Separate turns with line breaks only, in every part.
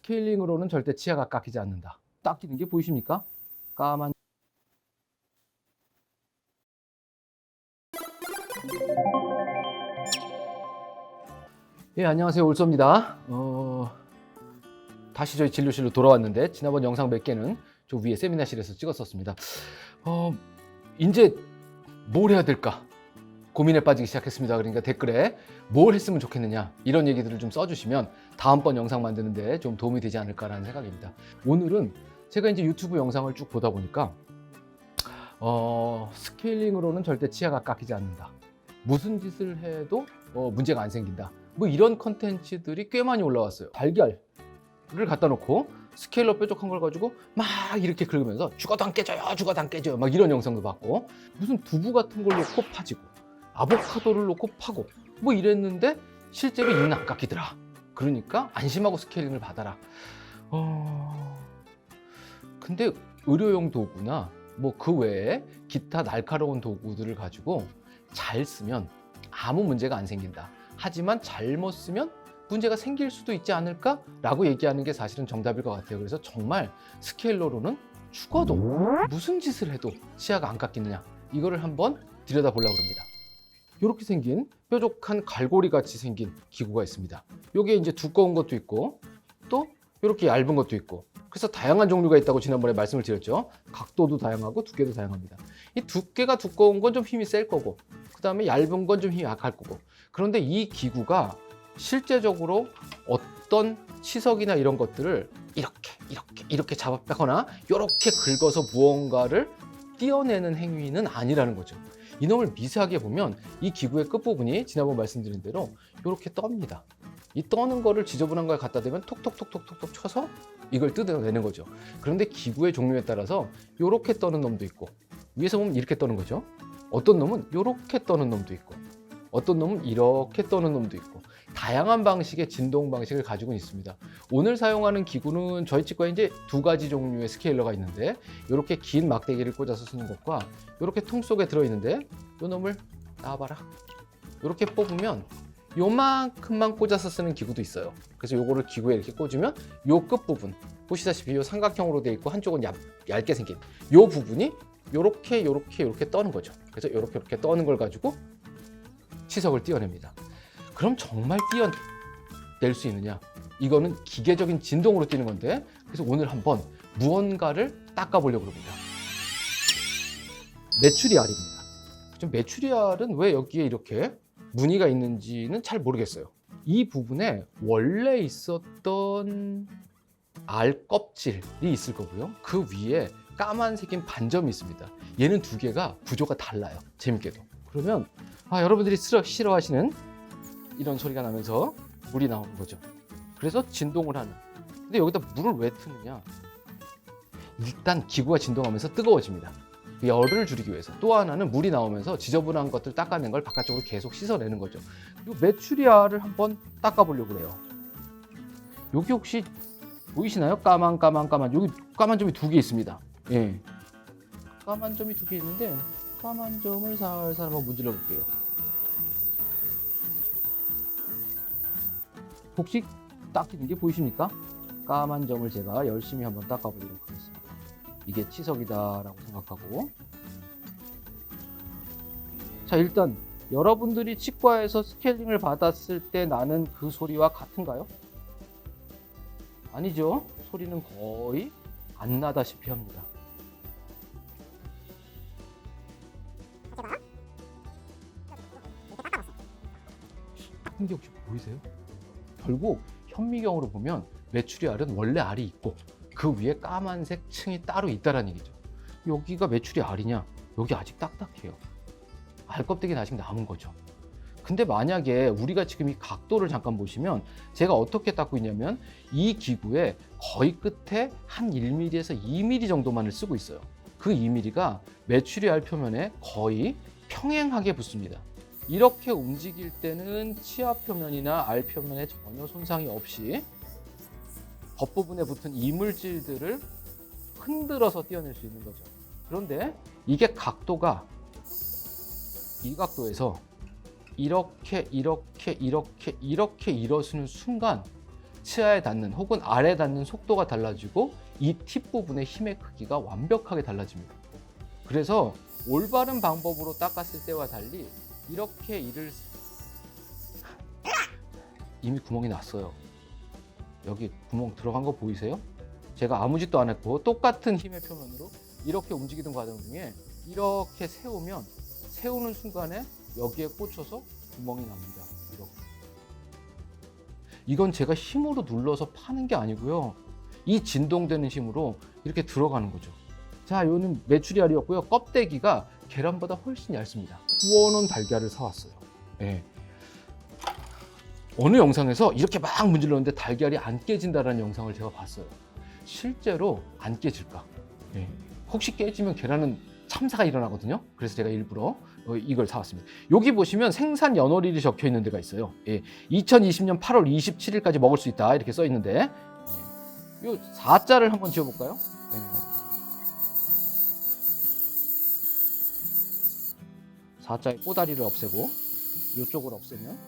스케일링으로는 절대 치아가 깎이지 않는다. 깎이는 게 보이십니까? 까만. 예, 안녕하세요. 올소입니다. 다시 저희 진료실로 돌아왔는데 지난번 영상 몇 개는 저 위에 세미나실에서 찍었었습니다. 이제 뭘 해야 될까? 고민에 빠지기 시작했습니다. 그러니까 댓글에 뭘 했으면 좋겠느냐 이런 얘기들을 좀 써주시면 다음번 영상 만드는데 좀 도움이 되지 않을까라는 생각입니다. 오늘은 제가 이제 유튜브 영상을 쭉 보다 보니까 스케일링으로는 절대 치아가 깎이지 않는다. 무슨 짓을 해도 문제가 안 생긴다. 뭐 이런 컨텐츠들이 꽤 많이 올라왔어요. 달걀을 갖다 놓고 스케일러 뾰족한 걸 가지고 막 이렇게 긁으면서 죽어도 안 깨져요, 죽어도 안 깨져요, 막 이런 영상도 봤고, 무슨 두부 같은 걸 놓고 파지고 아보카도를 놓고 파고 뭐 이랬는데 실제로 이는 안 깎이더라. 그러니까 안심하고 스케일링을 받아라. 근데 의료용 도구나 뭐 그 외에 기타 날카로운 도구들을 가지고 잘 쓰면 아무 문제가 안 생긴다. 하지만 잘못 쓰면 문제가 생길 수도 있지 않을까라고 얘기하는 게 사실은 정답일 것 같아요. 그래서 정말 스케일러로는 죽어도 무슨 짓을 해도 치아가 안 깎이느냐, 이거를 한번 들여다보려고 합니다. 이렇게 생긴 뾰족한 갈고리 같이 생긴 기구가 있습니다. 여기에 이제 두꺼운 것도 있고 또 이렇게 얇은 것도 있고, 그래서 다양한 종류가 있다고 지난번에 말씀을 드렸죠. 각도도 다양하고 두께도 다양합니다. 이 두께가 두꺼운 건 좀 힘이 셀 거고, 그 다음에 얇은 건 좀 힘이 약할 거고. 그런데 이 기구가 실제적으로 어떤 치석이나 이런 것들을 이렇게 잡아 빼거나 이렇게 긁어서 무언가를 띄어내는 행위는 아니라는 거죠. 이놈을 미세하게 보면 이 기구의 끝부분이 지난번 말씀드린 대로 이렇게 떱니다. 이 떠는 거를 지저분한 거에 갖다 대면 톡톡톡톡톡 쳐서 이걸 뜯어내는 거죠. 그런데 기구의 종류에 따라서 이렇게 떠는 놈도 있고, 위에서 보면 이렇게 떠는 거죠. 어떤 놈은 이렇게 떠는 놈도 있고, 어떤 놈은 이렇게 떠는 놈도 있고, 다양한 방식의 진동 방식을 가지고 있습니다. 오늘 사용하는 기구는 저희 치과에 이제 두 가지 종류의 스케일러가 있는데, 이렇게 긴 막대기를 꽂아서 쓰는 것과 이렇게 통 속에 들어있는데, 이 놈을 나와봐라. 이렇게 뽑으면 요만큼만 꽂아서 쓰는 기구도 있어요. 그래서 요거를 기구에 이렇게 꽂으면 요 끝부분, 보시다시피 요 삼각형으로 되어 있고 한쪽은 얇게 생긴 요 부분이 요렇게 떠는 거죠. 그래서 요렇게 떠는 걸 가지고 치석을 띄어냅니다. 그럼 정말 띄어낼 수 있느냐? 이거는 기계적인 진동으로 띄는 건데, 그래서 오늘 한번 무언가를 닦아보려고 합니다. 메추리알입니다. 좀 메추리알은 왜 여기에 이렇게 무늬가 있는지는 잘 모르겠어요. 이 부분에 원래 있었던 알 껍질이 있을 거고요. 그 위에 까만색인 반점이 있습니다. 얘는 두 개가 구조가 달라요. 재밌게도. 그러면 여러분들이 싫어하시는 이런 소리가 나면서 물이 나오는 거죠. 그래서 진동을 하는. 근데 여기다 물을 왜 트느냐? 일단 기구가 진동하면서 뜨거워집니다. 열을 줄이기 위해서. 또 하나는 물이 나오면서 지저분한 것들 닦아낸 걸 바깥쪽으로 계속 씻어내는 거죠. 이 메추리알을 한번 닦아보려고 해요. 여기 혹시 보이시나요? 까만 여기 까만 점이 두 개 있습니다. 예, 까만 점이 두 개 있는데 까만 점을 살살 한번 문질러 볼게요. 혹시 닦이는 게 보이십니까? 까만 점을 제가 열심히 한번 닦아보도록 하겠습니다. 이게 치석이다라고 생각하고. 자, 일단 여러분들이 치과에서 스케일링을 받았을 때 나는 그 소리와 같은가요? 아니죠. 소리는 거의 안 나다시피 합니다. 닦은 게 혹시 보이세요? 결국 현미경으로 보면 메추리알은 원래 알이 있고 그 위에 까만색 층이 따로 있다는 얘기죠. 여기가 메추리알이냐? 여기 아직 딱딱해요. 알껍데기는 아직 남은 거죠. 근데 만약에 우리가 지금 이 각도를 잠깐 보시면 제가 어떻게 닦고 있냐면 이 기구의 거의 끝에 한 1mm에서 2mm 정도만을 쓰고 있어요. 그 2mm가 메추리알 표면에 거의 평행하게 붙습니다. 이렇게 움직일 때는 치아 표면이나 알 표면에 전혀 손상이 없이 겉부분에 붙은 이물질들을 흔들어서 띄어낼 수 있는 거죠. 그런데 이게 각도가 이 각도에서 이렇게 일어서는 순간 치아에 닿는 혹은 알에 닿는 속도가 달라지고 이 팁 부분의 힘의 크기가 완벽하게 달라집니다. 그래서 올바른 방법으로 닦았을 때와 달리 이렇게 이미 구멍이 났어요. 여기 구멍 들어간 거 보이세요? 제가 아무 짓도 안 했고 똑같은 힘의 표면으로 이렇게 움직이던 과정 중에 이렇게 세우는 순간에 여기에 꽂혀서 구멍이 납니다. 이렇게. 이건 제가 힘으로 눌러서 파는 게 아니고요. 이 진동되는 힘으로 이렇게 들어가는 거죠. 자, 이거는 메추리알이었고요. 껍데기가 계란보다 훨씬 얇습니다. 구워놓은 달걀을 사왔어요. 네. 어느 영상에서 이렇게 막 문질렀는데 달걀이 안 깨진다는 영상을 제가 봤어요. 실제로 안 깨질까? 네. 혹시 깨지면 계란은 참사가 일어나거든요. 그래서 제가 일부러 이걸 사왔습니다. 여기 보시면 생산 연월일이 적혀 있는 데가 있어요. 예. 2020년 8월 27일까지 먹을 수 있다 이렇게 써 있는데 이 4자를 한번 지어볼까요? 예. 4자의 꼬다리를 없애고 이쪽을 없애면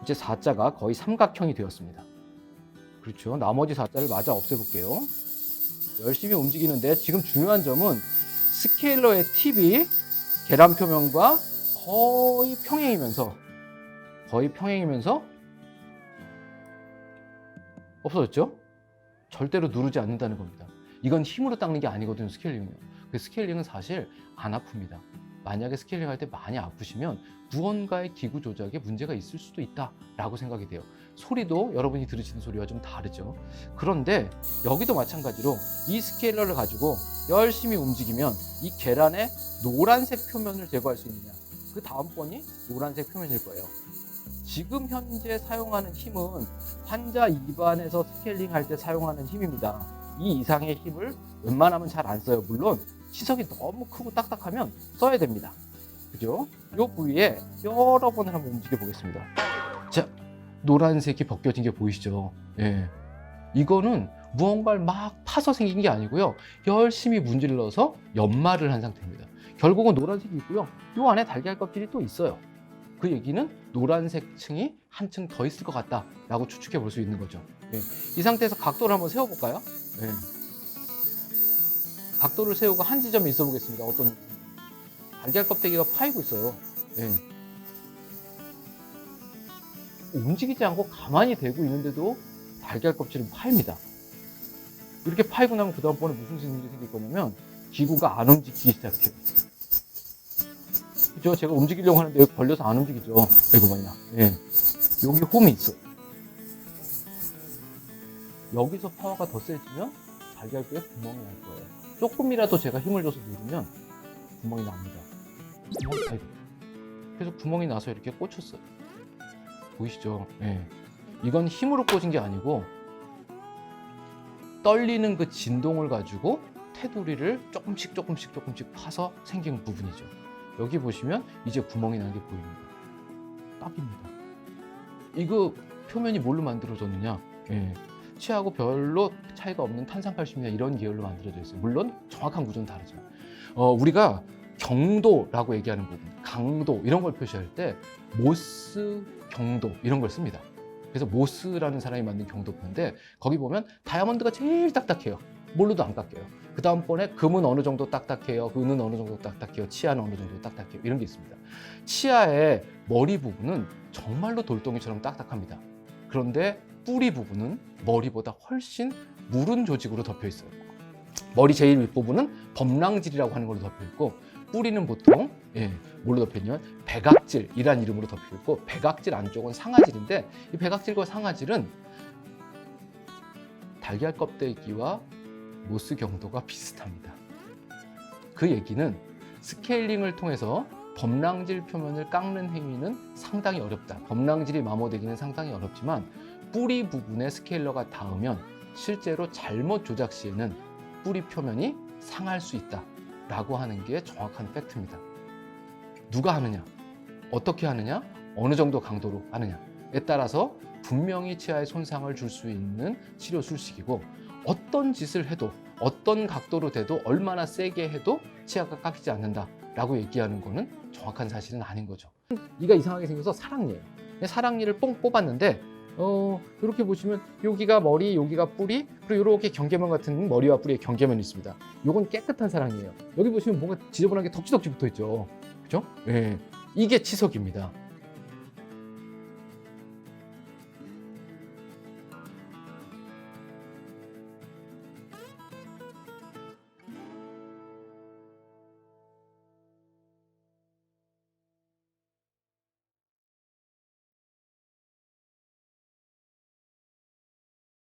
이제 4자가 거의 삼각형이 되었습니다. 그렇죠. 나머지 4자를 마저 없애볼게요. 열심히 움직이는데 지금 중요한 점은 스케일러의 팁이 계란 표면과 거의 평행이면서 없어졌죠? 절대로 누르지 않는다는 겁니다. 이건 힘으로 닦는 게 아니거든요, 스케일링은요. 그 스케일링은 사실 안 아픕니다. 만약에 스케일링 할 때 많이 아프시면 무언가의 기구 조작에 문제가 있을 수도 있다라고 생각이 돼요. 소리도 여러분이 들으시는 소리와 좀 다르죠. 그런데 여기도 마찬가지로 이 스케일러를 가지고 열심히 움직이면 이 계란의 노란색 표면을 제거할 수 있느냐, 그 다음번이 노란색 표면일 거예요. 지금 현재 사용하는 힘은 환자 입안에서 스케일링 할 때 사용하는 힘입니다. 이 이상의 힘을 웬만하면 잘 안 써요. 물론 치석이 너무 크고 딱딱하면 써야 됩니다. 그죠? 이 부위에 여러 번을 한번 움직여 보겠습니다. 자, 노란색이 벗겨진 게 보이시죠? 예. 이거는 무언가를 막 파서 생긴 게 아니고요. 열심히 문질러서 연마를 한 상태입니다. 결국은 노란색이 있고요. 이 안에 달걀 껍질이 또 있어요. 그 얘기는 노란색 층이 한 층 더 있을 것 같다라고 추측해 볼 수 있는 거죠. 예. 이 상태에서 각도를 한번 세워볼까요? 예. 각도를 세우고 한 지점에 있어 보겠습니다. 어떤 달걀 껍데기가 파이고 있어요. 예. 움직이지 않고 가만히 대고 있는데도 달걀 껍질은 파입니다. 이렇게 파이고 나면 그 다음번에 무슨 일이 생길 거냐면 기구가 안 움직이기 시작해요. 그죠? 제가 움직이려고 하는데 여기 걸려서 안 움직이죠. 아이고 말이야. 예. 여기 홈이 있어요. 여기서 파워가 더 세지면 달걀뼈에 구멍이 날 거예요. 조금이라도 제가 힘을 줘서 누르면 구멍이 납니다. 아이고. 그래서 구멍이 나서 이렇게 꽂혔어요. 보이시죠? 예. 이건 힘으로 꽂은 게 아니고 떨리는 그 진동을 가지고 테두리를 조금씩 파서 생긴 부분이죠. 여기 보시면 이제 구멍이 난 게 보입니다. 딱입니다. 이거 표면이 뭘로 만들어졌느냐? 예. 치아하고 별로 차이가 없는 탄산칼슘이나 이런 계열로 만들어져 있어요. 물론 정확한 구조는 다르죠. 우리가 경도라고 얘기하는 부분, 강도 이런 걸 표시할 때 모스 경도 이런 걸 씁니다. 그래서 모스라는 사람이 만든 경도표인데 거기 보면 다이아몬드가 제일 딱딱해요. 뭘로도 안 깎여요. 그 다음번에 금은 어느 정도 딱딱해요. 은은 어느 정도 딱딱해요. 치아는 어느 정도 딱딱해요. 이런 게 있습니다. 치아의 머리 부분은 정말로 돌덩이처럼 딱딱합니다. 그런데 뿌리 부분은 머리보다 훨씬 무른 조직으로 덮여 있어요. 머리 제일 윗부분은 범랑질이라고 하는 걸로 덮여 있고 뿌리는 보통 뭘로 덮여 있냐면 백악질이라는 이름으로 덮여 있고 백악질 안쪽은 상아질인데 이 백악질과 상아질은 달걀 껍데기와 모스 경도가 비슷합니다. 그 얘기는 스케일링을 통해서 범랑질 표면을 깎는 행위는 상당히 어렵다. 범랑질이 마모되기는 상당히 어렵지만 뿌리 부분에 스케일러가 닿으면 실제로 잘못 조작 시에는 뿌리 표면이 상할 수 있다 라고 하는 게 정확한 팩트입니다. 누가 하느냐, 어떻게 하느냐, 어느 정도 강도로 하느냐에 따라서 분명히 치아에 손상을 줄 수 있는 치료 술식이고 어떤 짓을 해도 어떤 각도로 돼도 얼마나 세게 해도 치아가 깎이지 않는다 라고 얘기하는 거는 정확한 사실은 아닌 거죠. 이가 이상하게 생겨서 사랑니예요. 사랑니를 뽕 뽑았는데 이렇게 보시면 여기가 머리, 여기가 뿌리, 그리고 이렇게 경계면 같은 머리와 뿌리의 경계면이 있습니다. 이건 깨끗한 사랑니예요. 여기 보시면 뭔가 지저분하게 덕지덕지 붙어 있죠. 그죠? 예. 이게 치석입니다.